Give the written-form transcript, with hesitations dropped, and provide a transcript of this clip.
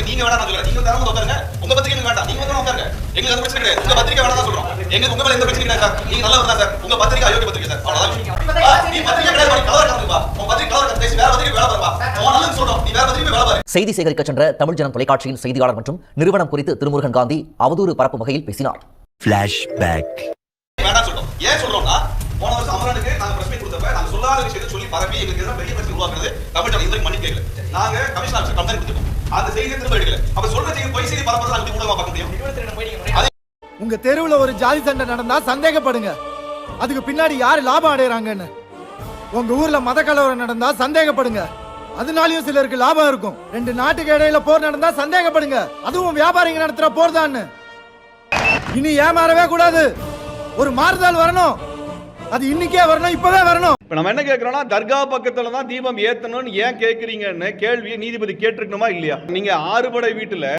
நீங்க வேணா நான் சொல்றேன், நீங்க தரமா உட்காருங்க. உங்க பத்திரிக்கை வேண்டாம், நீங்க வந்து உட்காருங்க. எங்களுக்கு அந்த பிரச்சனை கிடையாது. உங்க பத்திரிக்கை வேணா தான் சொல்றோம். எங்க உங்க மேல எந்த பிரச்சனை கிடையாது சார். நீங்க நல்லா இருந்தா சார். உங்க பத்திரிக்கை அயோக்கிய பத்திரிக்கை சார். அவ்வளவுதான். நீ பத்திரிக்கை கிடையாது, கலர் காட்டுப்பா. உங்க பத்திரிக்கை கலர் காட்டு பேசி வேற பத்திரிக்கை வேலை பாருப்பா. நான் நல்லா சொல்றோம். நீ வேற பத்திரிக்கை வேலை பாரு. செய்தி சேகரிக்க சென்ற தமிழ் ஜனம் தொலைக்காட்சியின் செய்தியாளர் மற்றும் நிறுவனம் குறித்து திருமுருகன் காந்தி அவதூறு பரப்பும் வகையில் பேசினார். ஃபிளாஷ்பேக் வேண்டாம் சொல்றோம். ஏன் சொல்றோம்னா போன வருஷம் அமரனுக்கு நாங்க பிரஸ் மீட் கொடுத்தப்ப நாங்க சொல்லாத விஷயத்தை சொல்லி பரப்பி எங்களுக்கு எதிராக பெரிய பிரச்சனை உருவாக்குறது தமிழ் ஜனம் இதுவரைக்கும் மன்னிப்பு கேட்கல. நாங்க கமிஷன் ஆஃபீஸர் கம்ப்ளைண்ட் கொடுத்துட்டோம். அந்த செய்தியை திரும்ப எடுக்கல. அப்ப சொல்ற செய்தி பொய் செய்தி பரப்புறது நாங்க ஊடகமா பார்க்க முடியும். உங்க தெருவுல ஒரு ஜாதி சண்டை நடந்தா சந்தேகப்படுங்க. அதுக்கு பின்னாடி யாரு லாபம் அடையறாங்கன்னு. உங்க ஊர்ல மத கலவரம் நடந்தா சந்தேகப்படுங்க. அதனாலயும் சிலருக்கு லாபம் இருக்கும். ரெண்டு நாட்டுக்கு இடையில போர் நடந்தா சந்தேகப்படுங்க. அதுவும் வியாபாரிங்க நடத்துற போர் தான். இனி ஏமாறவே கூடாது. ஒரு மாறுதல் வரணும். அது இன்னைக்கே வரணும், இப்பவே வரணும். இப்ப நம்ம என்ன கேட்கிறோம்னா, தர்கா பக்கத்துல தான் தீபம் ஏத்தணும்னு ஏன் கேட்கறீங்கன்னு கேள்வியை நீதிபதி கேட்டிருக்கணுமா இல்லையா? நீங்க ஆறுபடை வீட்டுல